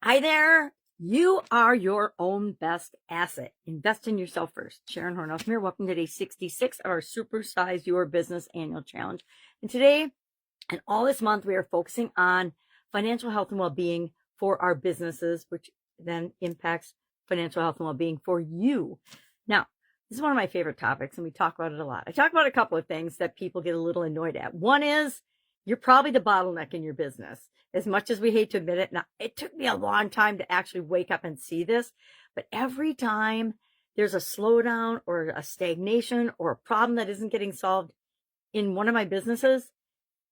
Hi there. You are your own best asset. Invest in yourself first. Sharon Horne-Ellstrom here. Welcome to day 66 of our Supersize Your Business Annual Challenge. And today and all this month, we are focusing on financial health and well-being for our businesses, which then impacts financial health and well-being for you. Now, this is one of my favorite topics, and we talk about it a lot. I talk about a couple of things that people get a little annoyed at. One is you're probably the bottleneck in your business. As much as we hate to admit it, now it took me a long time to actually wake up and see this, but every time there's a slowdown or a stagnation or a problem that isn't getting solved in one of my businesses,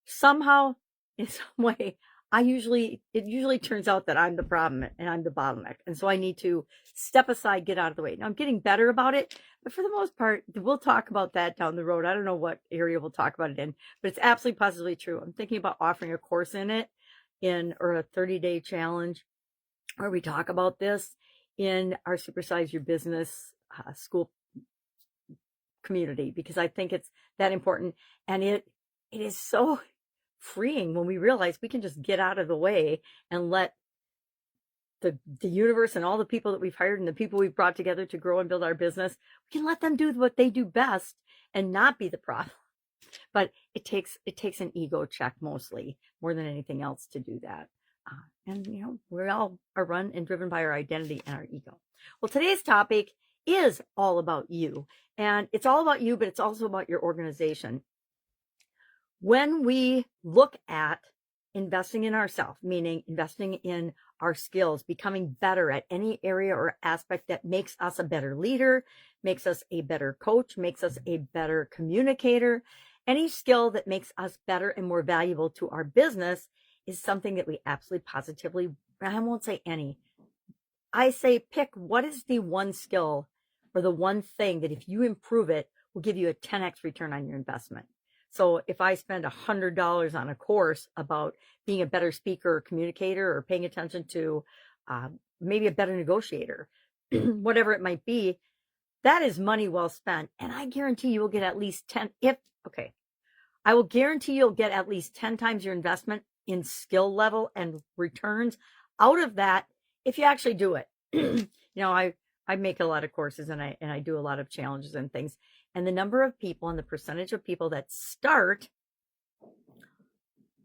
somehow, in some way, it usually turns out that I'm the problem and I'm the bottleneck. And so I need to step aside, get out of the way. Now I'm getting better about it, but for the most part, we'll talk about that down the road. I don't know what area we'll talk about it in, but it's absolutely positively true. I'm thinking about offering a course or a 30-day challenge where we talk about this in our Supersize Your Business school community, because I think it's that important. And it is so freeing when we realize we can just get out of the way and let the universe and all the people that we've hired and the people we've brought together to grow and build our business, we can let them do what they do best and not be the problem. But it takes an ego check mostly, more than anything else, to do that. And we all are run and driven by our identity and our ego. Well, today's topic is all about you, and it's all about you, but it's also about your organization. When we look at investing in ourselves, meaning investing in our skills, becoming better at any area or aspect that makes us a better leader, makes us a better coach, makes us a better communicator, any skill that makes us better and more valuable to our business is something that we absolutely positively, I won't say any, I say pick what is the one skill or the one thing that if you improve it will give you a 10x return on your investment. So if I spend $100 on a course about being a better speaker or communicator or paying attention to maybe a better negotiator, whatever it might be, that is money well spent. And I guarantee you will get at least I will guarantee you'll get at least 10 times your investment in skill level and returns out of that if you actually do it. I make a lot of courses and I do a lot of challenges and things. And the number of people and the percentage of people that start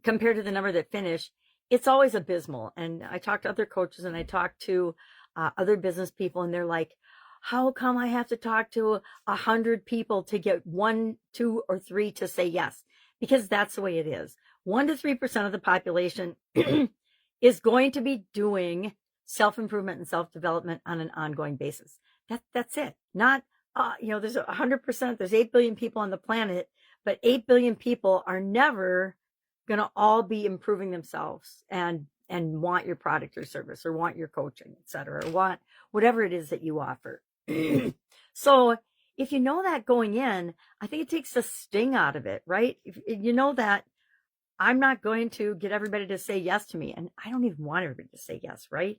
compared to the number that finish, it's always abysmal. And I talk to other coaches and I talk to other business people, and they're like, how come I have to talk to 100 people to get 1, 2, or 3 to say yes? Because that's the way it is. 1 to 3% of the population is going to be doing self-improvement and self-development on an ongoing basis. That's it. Not, there's 100%, there's 8 billion people on the planet, but 8 billion people are never going to all be improving themselves and want your product or service or want your coaching, et cetera, or want whatever it is that you offer. So if you know that going in, I think it takes the sting out of it, right? If you know that I'm not going to get everybody to say yes to me, and I don't even want everybody to say yes, right?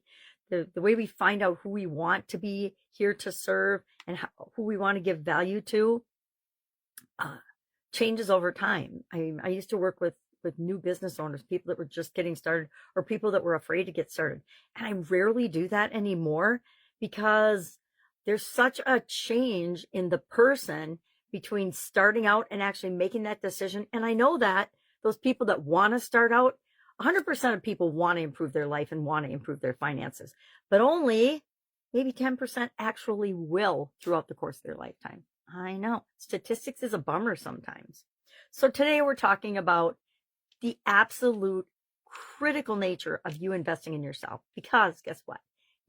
The way we find out who we want to be here to serve and who we want to give value to changes over time. I used to work with new business owners, people that were just getting started or people that were afraid to get started. And I rarely do that anymore because there's such a change in the person between starting out and actually making that decision. And I know that those people that want to start out, 100% of people want to improve their life and want to improve their finances, but only maybe 10% actually will throughout the course of their lifetime. I know statistics is a bummer sometimes. So today we're talking about the absolute critical nature of you investing in yourself, because guess what?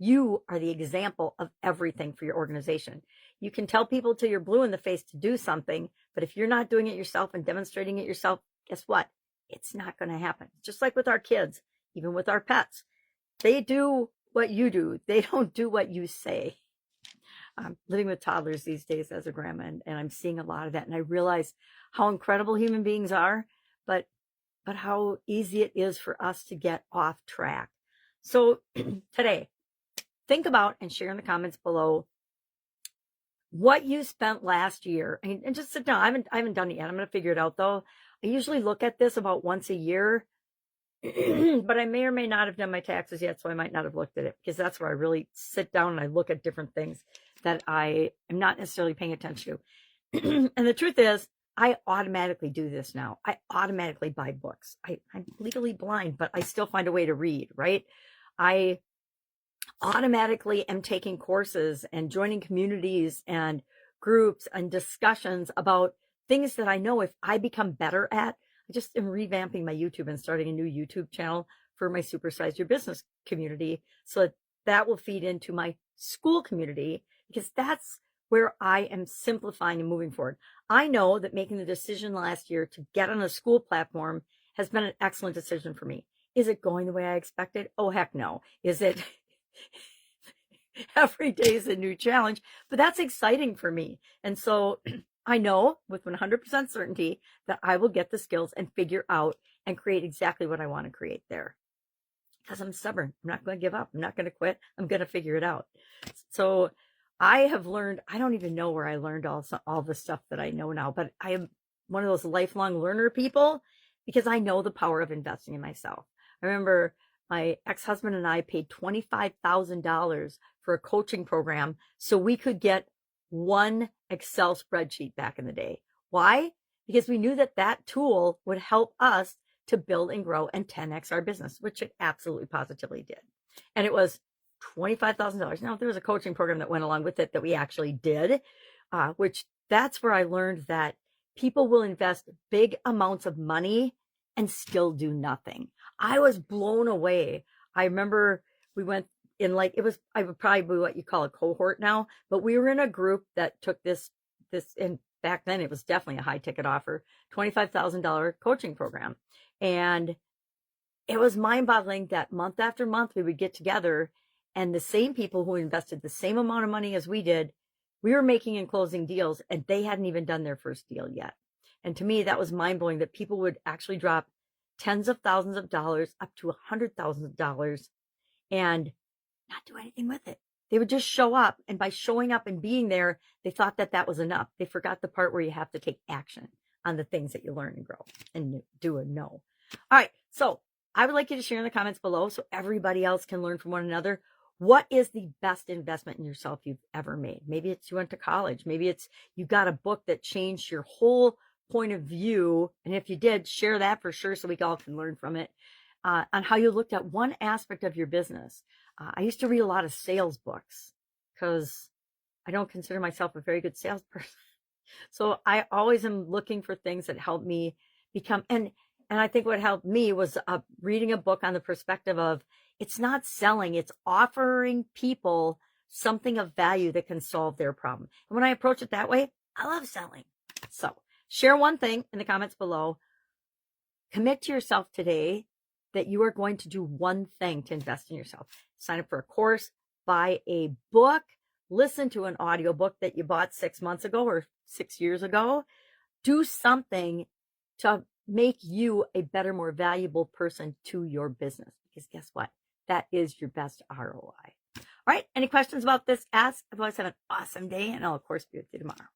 You are the example of everything for your organization. You can tell people till you're blue in the face to do something, but if you're not doing it yourself and demonstrating it yourself, guess what? It's not going to happen. Just like with our kids, even with our pets, they do what you do. They don't do what you say. I'm living with toddlers these days as a grandma, and I'm seeing a lot of that. And I realize how incredible human beings are, but how easy it is for us to get off track. So today, think about and share in the comments below what you spent last year, and just sit down. I haven't done it yet. I'm going to figure it out though. I usually look at this about once a year but I may or may not have done my taxes yet, so I might not have looked at it, because that's where I really sit down and I look at different things that I am not necessarily paying attention to. And the truth is, I automatically do this now. I automatically buy books. I'm legally blind, but I still find a way to read, right? I automatically am taking courses and joining communities and groups and discussions about things that I know if I become better at. I just am revamping my YouTube and starting a new YouTube channel for my Supersize Your Business community, so that will feed into my school community, because that's where I am simplifying and moving forward. I know that making the decision last year to get on a school platform has been an excellent decision for me. Is it going the way I expected? Oh, heck no. Is it? Every day is a new challenge, but that's exciting for me. And so I know with 100% certainty that I will get the skills and figure out and create exactly what I want to create there, because I'm stubborn. I'm not going to give up. I'm not going to quit. I'm going to figure it out. So I have learned, I don't even know where I learned all the stuff that I know now, but I am one of those lifelong learner people, because I know the power of investing in myself. I remember my ex-husband and I paid $25,000 for a coaching program so we could get one Excel spreadsheet back in the day. Why? Because we knew that that tool would help us to build and grow and 10x our business, which it absolutely positively did. And it was $25,000. Now, there was a coaching program that went along with it that we actually did, which that's where I learned that people will invest big amounts of money and still do nothing. I was blown away. I remember we went in, like, it was, I would probably be what you call a cohort now, but we were in a group that took this, and back then it was definitely a high ticket offer, $25,000 coaching program. And it was mind boggling that month after month we would get together, and the same people who invested the same amount of money as we did, we were making and closing deals, and they hadn't even done their first deal yet. And to me, that was mind blowing, that people would actually drop tens of thousands of dollars up to $100,000 and not do anything with it. They would just show up, and by showing up and being there, they thought that that was enough. They forgot the part where you have to take action on the things that you learn and grow and do and know. All right, so I would like you to share in the comments below so everybody else can learn from one another. What is the best investment in yourself you've ever made? Maybe it's you went to college. Maybe it's you got a book that changed your whole point of view. And if you did, share that for sure so we all can learn from it, on how you looked at one aspect of your business. I used to read a lot of sales books because I don't consider myself a very good salesperson. So I always am looking for things that help me become, and I think what helped me was reading a book on the perspective of, it's not selling, it's offering people something of value that can solve their problem. And when I approach it that way, I love selling. So share one thing in the comments below. Commit to yourself today that you are going to do one thing to invest in yourself. Sign up for a course, buy a book, listen to an audiobook that you bought 6 months ago or 6 years ago. Do something to make you a better, more valuable person to your business. Because guess what? That is your best ROI. All right. Any questions about this? Ask. Otherwise, have an awesome day, and I'll, of course, be with you tomorrow.